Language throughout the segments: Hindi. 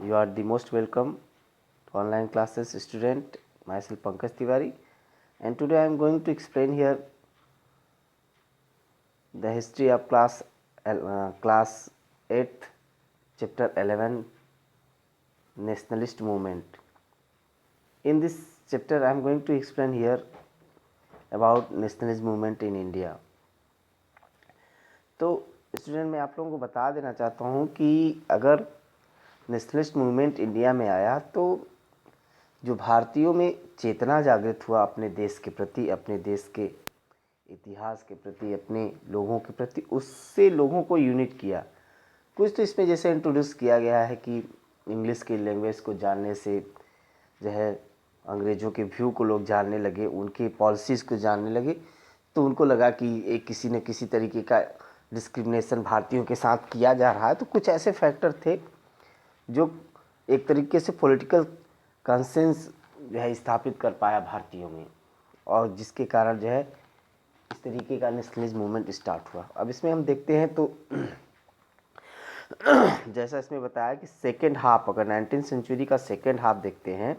You are the most welcome to online classes student. Myself Pankaj Tiwari, and today I am going to explain here the history of class 8th chapter 11 nationalist movement. In this chapter I am going to explain here about nationalist movement in India. तो स्टूडेंट मैं आप लोगों को बता देना चाहता हूँ कि अगर नेशनलिस्ट मूवमेंट इंडिया में आया तो जो भारतीयों में चेतना जागृत हुआ अपने देश के प्रति, अपने देश के इतिहास के प्रति, अपने लोगों के प्रति, उससे लोगों को यूनिट किया। कुछ तो इसमें जैसे इंट्रोड्यूस किया गया है कि इंग्लिश की लैंग्वेज को जानने से जो है अंग्रेज़ों के व्यू को लोग जानने लगे, उनके पॉलिसीज़ को जानने लगे, तो उनको लगा कि एक किसी न किसी तरीके का डिस्क्रिमिनेशन भारतीयों के साथ किया जा रहा है। तो कुछ ऐसे फैक्टर थे जो एक तरीके से पॉलिटिकल कंसेंस जो है स्थापित कर पाया भारतीयों में, और जिसके कारण जो है इस तरीके का नेशनलिस्ट मूवमेंट स्टार्ट हुआ। अब इसमें हम देखते हैं तो जैसा इसमें बताया कि सेकेंड हाफ, अगर 19th सेंचुरी का सेकेंड हाफ देखते हैं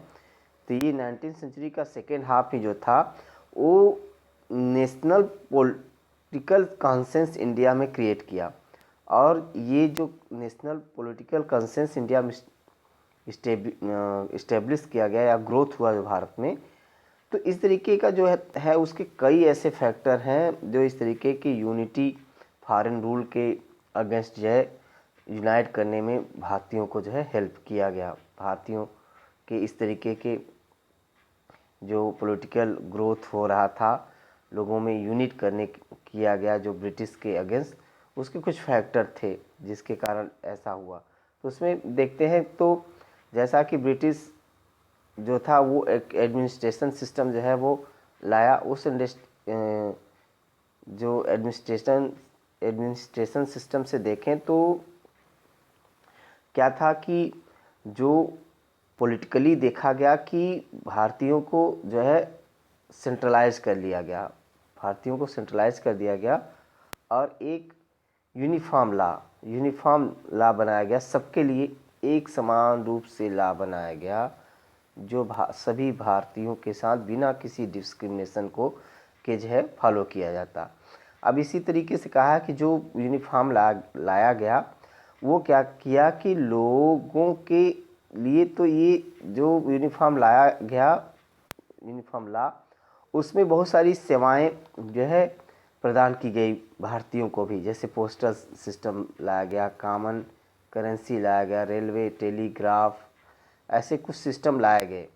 तो ये 19th सेंचुरी का सेकेंड हाफ ही जो था वो नेशनल पॉलिटिकल कंसेंस इंडिया में क्रिएट किया। और ये जो नेशनल पॉलिटिकल कंसेंस इंडिया में इस्टेब्लिश किया गया या ग्रोथ हुआ जो भारत में, तो इस तरीके का जो है उसके कई ऐसे फैक्टर हैं जो इस तरीके की यूनिटी, फॉरेन रूल के अगेंस्ट जो है यूनाइट करने में भारतीयों को जो है हेल्प किया गया। भारतीयों के इस तरीके के जो पॉलिटिकल ग्रोथ हो रहा था, लोगों में यूनिट करने किया गया जो ब्रिटिश के अगेंस्ट, उसके कुछ फैक्टर थे जिसके कारण ऐसा हुआ। तो उसमें देखते हैं तो जैसा कि ब्रिटिश जो था वो एक एडमिनिस्ट्रेशन सिस्टम जो है वो लाया। उस जो एडमिनिस्ट्रेशन सिस्टम से देखें तो क्या था कि जो पॉलिटिकली देखा गया कि भारतीयों को जो है सेंट्रलाइज कर लिया गया, भारतीयों को सेंट्रलाइज कर दिया गया और एक यूनिफॉर्म ला बनाया गया, सबके लिए एक समान रूप से ला बनाया गया जो सभी भारतीयों के साथ बिना किसी डिस्क्रिमिनेशन को के जो है फॉलो किया जाता। अब इसी तरीके से कहा कि जो यूनिफॉर्म लाया गया वो क्या किया कि लोगों के लिए, तो ये जो यूनिफॉर्म लाया गया, यूनिफॉर्म ला, उसमें बहुत सारी सेवाएं जो है प्रदान की गई भारतीयों को भी, जैसे पोस्टल सिस्टम लाया गया, कॉमन करेंसी लाया गया, रेलवे, टेलीग्राफ, ऐसे कुछ सिस्टम लाए गए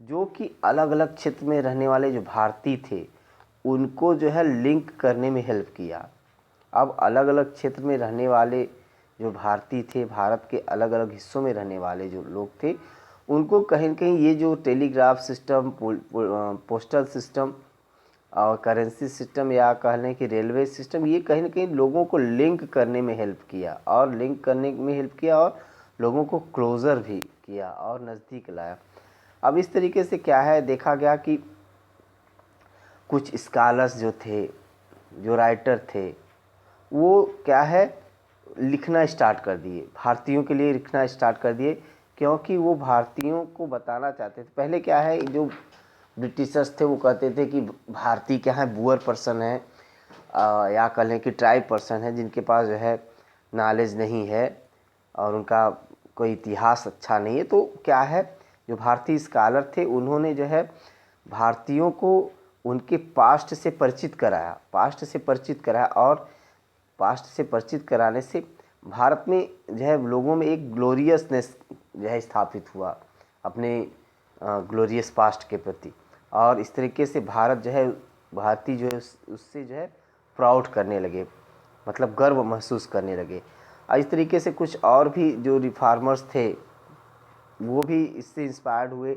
जो कि अलग अलग क्षेत्र में रहने वाले जो भारतीय थे उनको जो है लिंक करने में हेल्प किया। अब अलग अलग क्षेत्र में रहने वाले जो भारतीय थे, भारत के अलग अलग हिस्सों में रहने वाले जो लोग थे, उनको कहीं न कहीं ये जो टेलीग्राफ सिस्टम, पोस्टल सिस्टम और करेंसी सिस्टम या कह लें कि रेलवे सिस्टम, ये कहीं न कहीं लोगों को लिंक करने में हेल्प किया, और लिंक करने में हेल्प किया और लोगों को क्लोज़र भी किया और नज़दीक लाया। अब इस तरीके से क्या है, देखा गया कि कुछ स्कॉलर्स जो थे, जो राइटर थे, वो क्या है लिखना स्टार्ट कर दिए, भारतीयों के लिए लिखना स्टार्ट कर दिए, क्योंकि वो भारतीयों को बताना चाहते थे। पहले क्या है, जो ब्रिटिशर्स थे वो कहते थे कि भारतीय क्या है, बुअर पर्सन है या कह लें कि ट्राइब पर्सन है जिनके पास जो है नॉलेज नहीं है और उनका कोई इतिहास अच्छा नहीं है। तो क्या है, जो भारतीय स्कॉलर थे उन्होंने जो है भारतीयों को उनके पास्ट से परिचित कराया, और पास्ट से परिचित कराने से भारत में जो है लोगों में एक ग्लोरियसनेस जो है स्थापित हुआ अपने ग्लोरियस पास्ट के प्रति, और इस तरीके से भारत जो है, भारतीय जो है उससे जो है प्राउड करने लगे, मतलब गर्व महसूस करने लगे। और इस तरीके से कुछ और भी जो रिफॉर्मर्स थे वो भी इससे इंस्पायर्ड हुए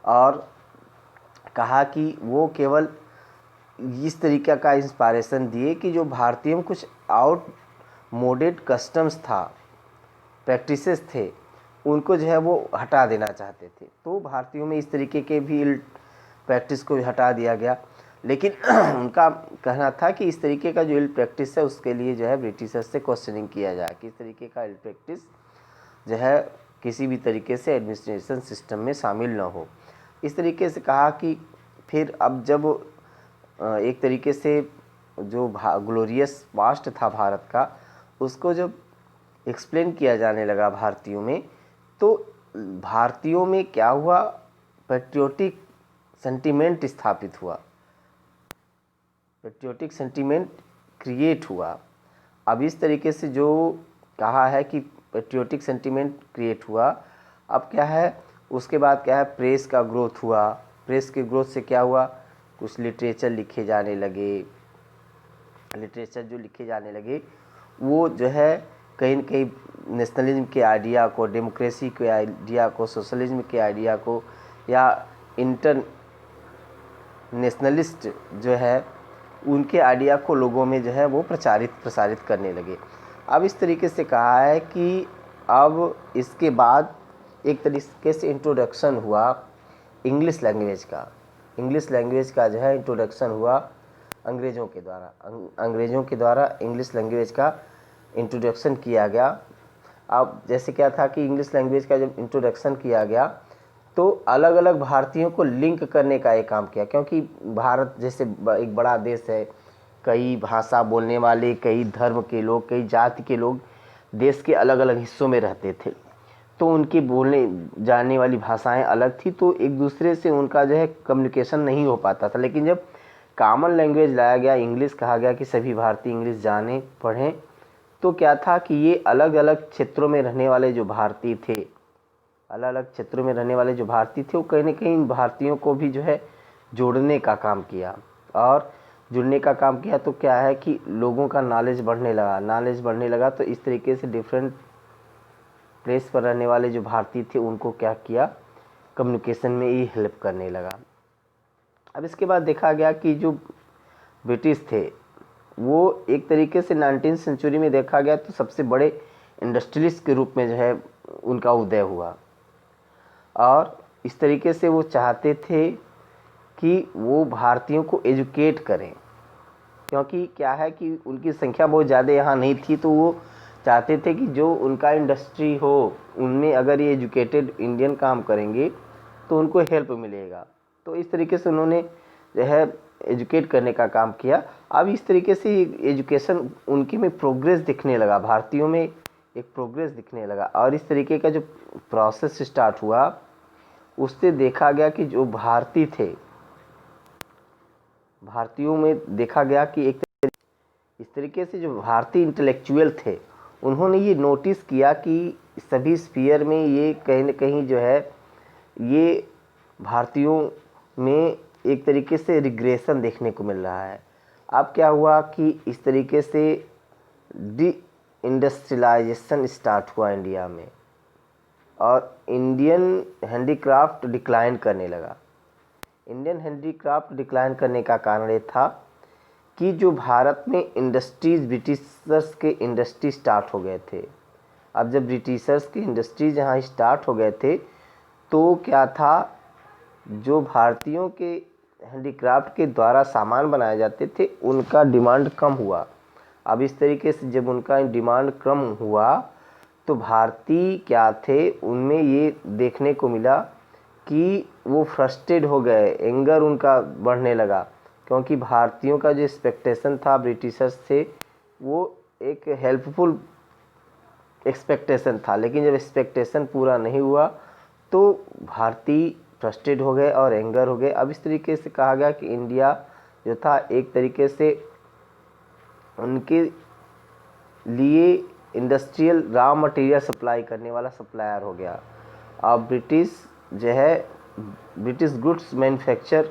और कहा कि वो केवल इस तरीके का इंस्पायरेशन दिए कि जो भारतीयों में कुछ आउट मोडेड कस्टम्स था, प्रैक्टिसेस थे, उनको जो है वो हटा देना चाहते थे। तो भारतीयों में इस तरीके के भी इल प्रैक्टिस को हटा दिया गया, लेकिन उनका कहना था कि इस तरीके का जो इल प्रैक्टिस है उसके लिए जो है ब्रिटिशर्स से क्वेश्चनिंग किया जाए कि इस तरीके का इल प्रैक्टिस जो है किसी भी तरीके से एडमिनिस्ट्रेशन सिस्टम में शामिल न हो। इस तरीके से कहा कि फिर अब जब एक तरीके से जो ग्लोरियस पास्ट था भारत का, उसको जब एक्सप्लेन किया जाने लगा भारतीयों में, तो भारतीयों में क्या हुआ, पैट्रियोटिक सेंटिमेंट स्थापित हुआ, पैट्रियोटिक सेंटिमेंट क्रिएट हुआ। अब इस तरीके से जो कहा है कि पैट्रियोटिक सेंटिमेंट क्रिएट हुआ, अब क्या है, उसके बाद क्या है, प्रेस का ग्रोथ हुआ। प्रेस के ग्रोथ से क्या हुआ, कुछ लिटरेचर लिखे जाने लगे। लिटरेचर जो लिखे जाने लगे वो जो है कहीं न कहीं नेशनलिज्म के आइडिया को, डेमोक्रेसी के आइडिया को, सोशलिज्म के आइडिया को, या इंटर नेशनलिस्ट जो है उनके आइडिया को लोगों में जो है वो प्रसारित करने लगे। अब इस तरीके से कहा है कि अब इसके बाद एक तरीके से इंट्रोडक्शन हुआ इंग्लिश लैंग्वेज का। इंग्लिश लैंग्वेज का जो है इंट्रोडक्शन हुआ अंग्रेज़ों के द्वारा इंग्लिश लैंग्वेज का इंट्रोडक्शन किया गया। अब जैसे क्या था कि इंग्लिश लैंग्वेज का जब इंट्रोडक्शन किया गया तो अलग अलग भारतीयों को लिंक करने का एक काम किया, क्योंकि भारत जैसे एक बड़ा देश है, कई भाषा बोलने वाले, कई धर्म के लोग, कई जाति के लोग देश के अलग अलग हिस्सों में रहते थे, तो उनकी बोलने जानने वाली भाषाएं अलग थी, तो एक दूसरे से उनका जो है कम्युनिकेशन नहीं हो पाता था। लेकिन जब कॉमन लैंग्वेज लाया गया, इंग्लिश कहा गया कि सभी भारतीय इंग्लिश जाने पढ़ें, तो क्या था कि ये अलग अलग क्षेत्रों में रहने वाले जो भारतीय थे, अलग अलग क्षेत्रों में रहने वाले जो भारतीय थे, वो कहीं ना कहीं भारतीयों को भी जो है जोड़ने का काम किया। और जुड़ने का काम किया तो क्या है कि लोगों का नॉलेज बढ़ने लगा। तो इस तरीके से डिफरेंट प्लेस पर रहने वाले जो भारतीय थे उनको क्या किया, कम्युनिकेशन में ही हेल्प करने लगा। अब इसके बाद देखा गया कि जो ब्रिटिश थे वो एक तरीके से 19वीं सेंचुरी में देखा गया तो सबसे बड़े इंडस्ट्रियलिस्ट के रूप में जो है उनका उदय हुआ। और इस तरीके से वो चाहते थे कि वो भारतीयों को एजुकेट करें, क्योंकि क्या है कि उनकी संख्या बहुत ज़्यादा यहाँ नहीं थी, तो वो चाहते थे कि जो उनका इंडस्ट्री हो उनमें अगर ये एजुकेटेड इंडियन काम करेंगे तो उनको हेल्प मिलेगा। तो इस तरीके से उन्होंने जो है एजुकेट करने का काम किया। अब इस तरीके से एजुकेशन उनकी में प्रोग्रेस दिखने लगा, भारतीयों में एक प्रोग्रेस दिखने लगा। और इस तरीके का जो प्रोसेस स्टार्ट हुआ उससे देखा गया कि जो भारतीय थे, भारतीयों में देखा गया कि इस तरीके से जो भारतीय इंटेलेक्चुअल थे उन्होंने ये नोटिस किया कि सभी स्फीयर में ये कहीं न कहीं जो है ये भारतीयों में एक तरीके से रिग्रेशन देखने को मिल रहा है। अब क्या हुआ कि इस तरीके से डी इंडस्ट्रियलाइजेशन स्टार्ट हुआ इंडिया में और इंडियन हैंडीक्राफ्ट डिक्लाइन करने लगा। इंडियन हैंडीक्राफ्ट डिक्लाइन करने का कारण ये था कि जो भारत में इंडस्ट्रीज़, ब्रिटिशर्स के इंडस्ट्री स्टार्ट हो गए थे। अब जब ब्रिटिशर्स की इंडस्ट्रीज यहाँ स्टार्ट हो गए थे तो क्या था, जो भारतीयों के हैंडीक्राफ्ट के द्वारा सामान बनाए जाते थे उनका डिमांड कम हुआ। अब इस तरीके से जब उनका डिमांड कम हुआ तो भारतीय क्या थे, उनमें ये देखने को मिला कि वो फ्रस्ट्रेट हो गए, एंगर उनका बढ़ने लगा, क्योंकि भारतीयों का जो एक्सपेक्टेशन था ब्रिटिशर्स से वो एक हेल्पफुल एक्सपेक्टेशन था, लेकिन जब एक्सपेक्टेशन पूरा नहीं हुआ तो भारतीय फ्रस्ट्रेट हो गए और एंगर हो गए। अब इस तरीके से कहा गया कि इंडिया जो था एक तरीके से उनके लिए इंडस्ट्रियल रॉ मटेरियल सप्लाई करने वाला सप्लायर हो गया। अब ब्रिटिश जो है ब्रिटिश गुड्स मैन्युफैक्चर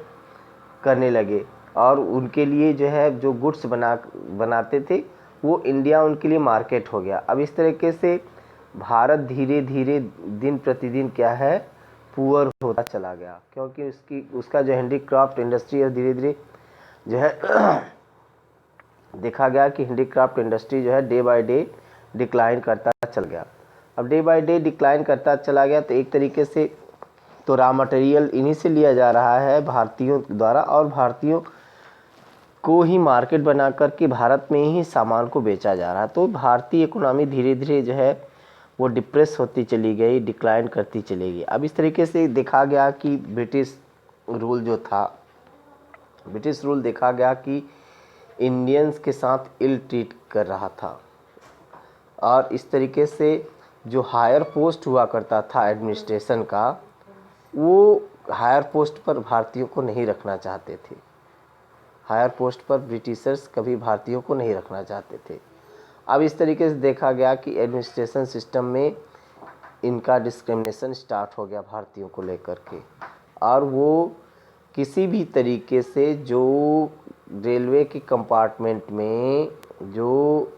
करने लगे और उनके लिए जो है जो गुड्स बनाते थे वो इंडिया उनके लिए मार्केट हो गया। अब इस तरीके से भारत धीरे धीरे दिन प्रतिदिन क्या है पुअर होता चला गया, क्योंकि उसका जो हैंडीक्राफ्ट इंडस्ट्री है धीरे धीरे जो है देखा गया कि हैंडीक्राफ्ट इंडस्ट्री जो है डे बाय डे डिक्लाइन करता चल गया। अब डे बाय डे डिक्लाइन करता चला गया तो एक तरीके से तो रॉ मटेरियल इन्हीं से लिया जा रहा है भारतीयों द्वारा और भारतीयों को ही मार्केट बना करके भारत में ही सामान को बेचा जा रहा है। तो भारतीय इकोनॉमी धीरे धीरे जो है वो डिप्रेस होती चली गई, डिक्लाइन करती चली गई। अब इस तरीके से देखा गया कि ब्रिटिश रूल जो था, ब्रिटिश रूल देखा गया कि इंडियंस के साथ इल ट्रीट कर रहा था, और इस तरीके से जो हायर पोस्ट हुआ करता था एडमिनिस्ट्रेशन का, वो हायर पोस्ट पर भारतीयों को नहीं रखना चाहते थे। हायर पोस्ट पर ब्रिटिशर्स कभी भारतीयों को नहीं रखना चाहते थे। अब इस तरीके से देखा गया कि एडमिनिस्ट्रेशन सिस्टम में इनका डिस्क्रिमिनेशन स्टार्ट हो गया भारतीयों को लेकर के, और वो किसी भी तरीके से जो रेलवे के कंपार्टमेंट में, जो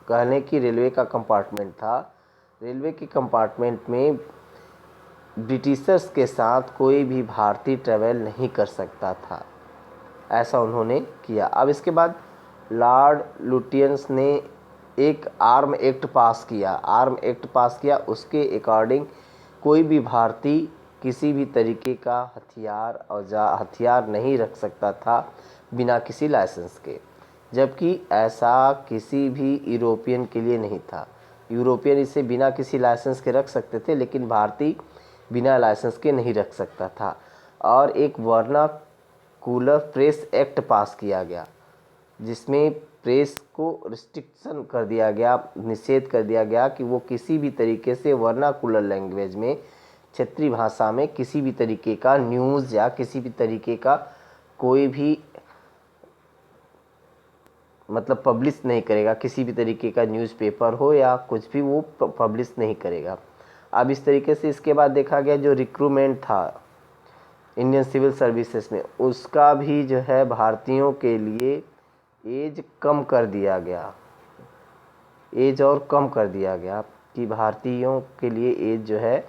कहने की रेलवे का कंपार्टमेंट था, रेलवे के कंपार्टमेंट में ब्रिटिशर्स के साथ कोई भी भारतीय ट्रैवल नहीं कर सकता था, ऐसा उन्होंने किया। अब इसके बाद लॉर्ड लुटियंस ने एक आर्म एक्ट पास किया। उसके अकॉर्डिंग कोई भी भारतीय किसी भी तरीके का हथियार नहीं रख सकता था बिना किसी लाइसेंस के, जबकि ऐसा किसी भी यूरोपियन के लिए नहीं था। यूरोपियन इसे बिना किसी लाइसेंस के रख सकते थे, लेकिन भारतीय बिना लाइसेंस के नहीं रख सकता था। और एक वर्नाकुलर प्रेस एक्ट पास किया गया, जिसमें प्रेस को रिस्ट्रिक्शन कर दिया गया, निषेध कर दिया गया कि वो किसी भी तरीके से वर्नाकुलर लैंग्वेज में, क्षेत्रीय भाषा में किसी भी तरीके का न्यूज़ या किसी भी तरीके का कोई भी मतलब पब्लिश नहीं करेगा, किसी भी तरीके का न्यूज़पेपर हो या कुछ भी वो पब्लिश नहीं करेगा। अब इस तरीके से इसके बाद देखा गया जो रिक्रूटमेंट था इंडियन सिविल सर्विसेज में, उसका भी जो है भारतीयों के लिए एज कम कर दिया गया, एज और कम कर दिया गया कि भारतीयों के लिए एज जो है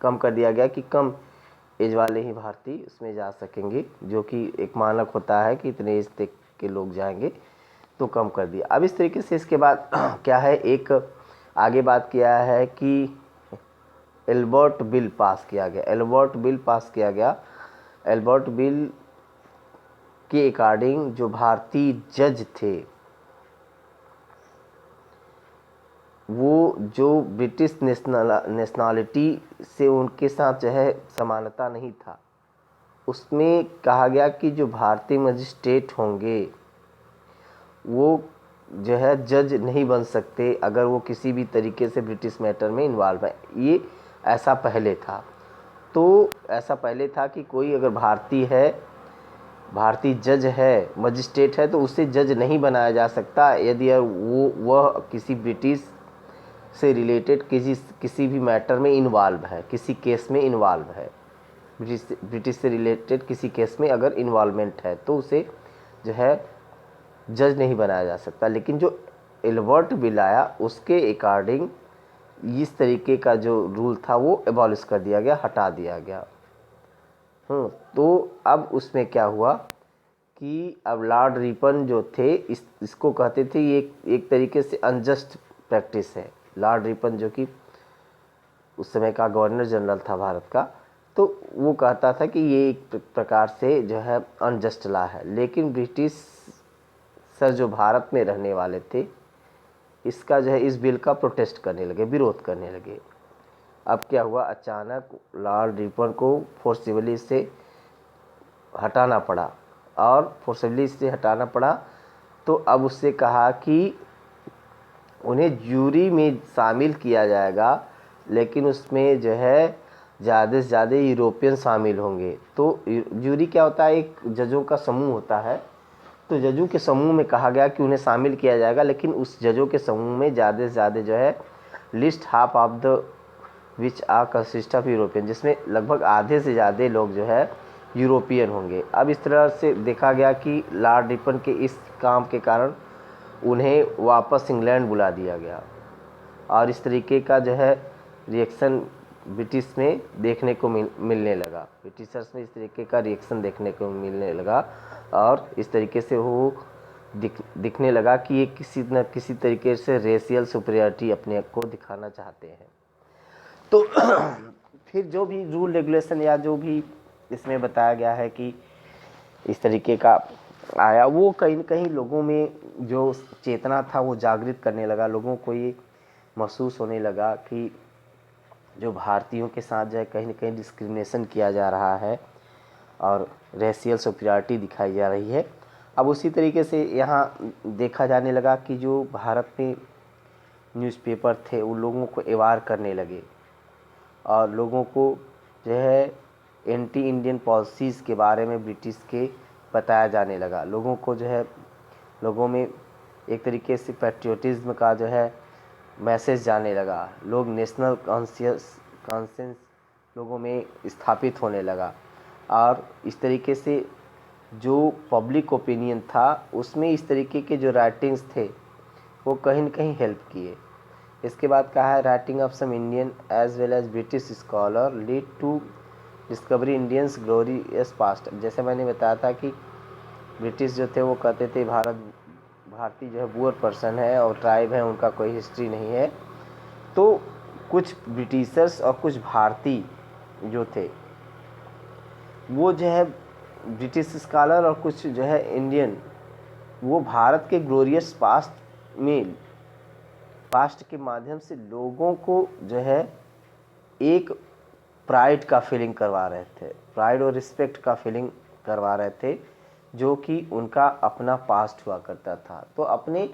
कम कर दिया गया कि कम एज वाले ही भारतीय उसमें जा सकेंगे, जो कि एक मानक होता है कि इतने एज तक के लोग जाएंगे, तो कम कर दिया। अब इस तरीके से इसके बाद क्या है, एक आगे बात किया है कि एल्बर्ट बिल पास किया गया। एल्बर्ट बिल के अकॉर्डिंग जो भारतीय जज थे, वो जो ब्रिटिश नेशनलिटी से उनके साथ जो है समानता नहीं था, उसमें कहा गया कि जो भारतीय मजिस्ट्रेट होंगे वो जो है जज नहीं बन सकते अगर वो किसी भी तरीके से ब्रिटिश मैटर में इन्वॉल्व है। ये ऐसा पहले था। तो ऐसा पहले था कि कोई अगर भारतीय जज है, मजिस्ट्रेट है, तो उसे जज नहीं बनाया जा सकता यदि वह किसी ब्रिटिश से रिलेटेड किसी भी मैटर में इन्वॉल्व है, किसी केस में इन्वॉल्व है, ब्रिटिश से रिलेटेड किसी केस में अगर इन्वॉल्वमेंट है, तो उसे जो है जज नहीं बनाया जा सकता। लेकिन जो एल्बर्ट बिल आया, उसके अकॉर्डिंग इस तरीके का जो रूल था वो एबॉलिश कर दिया गया, हटा दिया गया। तो अब उसमें क्या हुआ कि अब लॉर्ड रिपन जो थे, इसको कहते थे ये एक तरीके से अनजस्ट प्रैक्टिस है। लॉर्ड रिपन जो कि उस समय का गवर्नर जनरल था भारत का, तो वो कहता था कि ये एक प्रकार से जो है अनजस्ट लॉ है। लेकिन ब्रिटिश सर जो भारत में रहने वाले थे, इसका जो है इस बिल का प्रोटेस्ट करने लगे, विरोध करने लगे। अब क्या हुआ, अचानक लॉर्ड रिपन को फोर्सिबली से हटाना पड़ा, और फोर्सिबली से हटाना पड़ा तो अब उससे कहा कि उन्हें जूरी में शामिल किया जाएगा, लेकिन उसमें जो है ज़्यादा से ज़्यादा यूरोपियन शामिल होंगे। तो जूरी क्या होता है, एक जजों का समूह होता है। तो जजों के समूह में कहा गया कि उन्हें शामिल किया जाएगा, लेकिन उस जजों के समूह में ज़्यादा से ज़्यादा जो है list half of the which are consist of European, जिसमें लगभग आधे से ज़्यादा लोग जो है यूरोपियन होंगे। अब इस तरह से देखा गया कि लॉर्ड रिपन के इस काम के कारण उन्हें वापस इंग्लैंड बुला दिया गया, और इस तरीके का जो है रिएक्शन ब्रिटिश में देखने को मिलने लगा। ब्रिटिशर्स में इस तरीके का रिएक्शन देखने को मिलने लगा, और इस तरीके से वो दिखने लगा कि ये किसी न किसी तरीके से रेशियल सुपीरियरिटी अपने को दिखाना चाहते हैं। तो फिर जो भी रूल रेगुलेशन या जो भी इसमें बताया गया है कि इस तरीके का आया, वो कहीं न कहीं लोगों में जो चेतना था वो जागृत करने लगा, लोगों को ये महसूस होने लगा कि जो भारतीयों के साथ जो है कहीं ना कहीं डिस्क्रिमिनेशन किया जा रहा है और रेशियल सुपीरियरिटी दिखाई जा रही है। अब उसी तरीके से यहाँ देखा जाने लगा कि जो भारत में न्यूज़पेपर थे उन लोगों को एवार करने लगे और लोगों को जो है एंटी इंडियन पॉलिसीज़ के बारे में ब्रिटिश के बताया जाने लगा। लोगों को जो है लोगों में एक तरीके से पैट्रियोटिज्म का जो है मैसेज जाने लगा। लोग नेशनल कॉन्सेंस लोगों में स्थापित होने लगा और इस तरीके से जो पब्लिक ओपिनियन था उसमें इस तरीके के जो राइटिंग्स थे वो कहीं न कहीं हेल्प किए। इसके बाद कहा है writing of some Indian as well as British scholar lead to discovery Indians glorious past. जैसे मैंने बताया था कि ब्रिटिश जो थे वो कहते थे भारतीय जो है पुअर पर्सन है और ट्राइब है, उनका कोई हिस्ट्री नहीं है। तो कुछ ब्रिटिशर्स और कुछ भारतीय जो थे वो जो है ब्रिटिश स्कॉलर और कुछ जो है इंडियन वो भारत के ग्लोरियस पास्ट के माध्यम से लोगों को जो है एक प्राइड का फीलिंग करवा रहे थे, प्राइड और रिस्पेक्ट का फीलिंग करवा रहे थे जो कि उनका अपना पास्ट हुआ करता था। तो अपने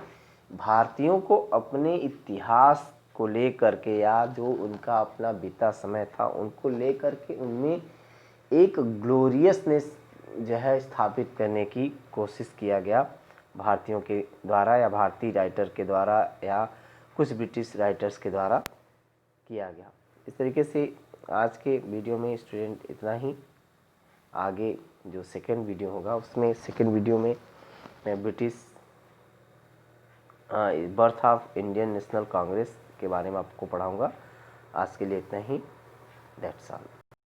भारतीयों को अपने इतिहास को लेकर के या जो उनका अपना बीता समय था उनको लेकर के उनमें एक ग्लोरियसनेस जो है स्थापित करने की कोशिश किया गया भारतीयों के द्वारा या भारतीय राइटर के द्वारा या कुछ ब्रिटिश राइटर्स के द्वारा किया गया। इस तरीके से आज के वीडियो में स्टूडेंट इतना ही। आगे जो सेकंड वीडियो होगा उसमें सेकंड वीडियो में मैं birth of Indian national Congress के बारे में आपको पढ़ाऊंगा। आज के लिए इतना ही। That's all.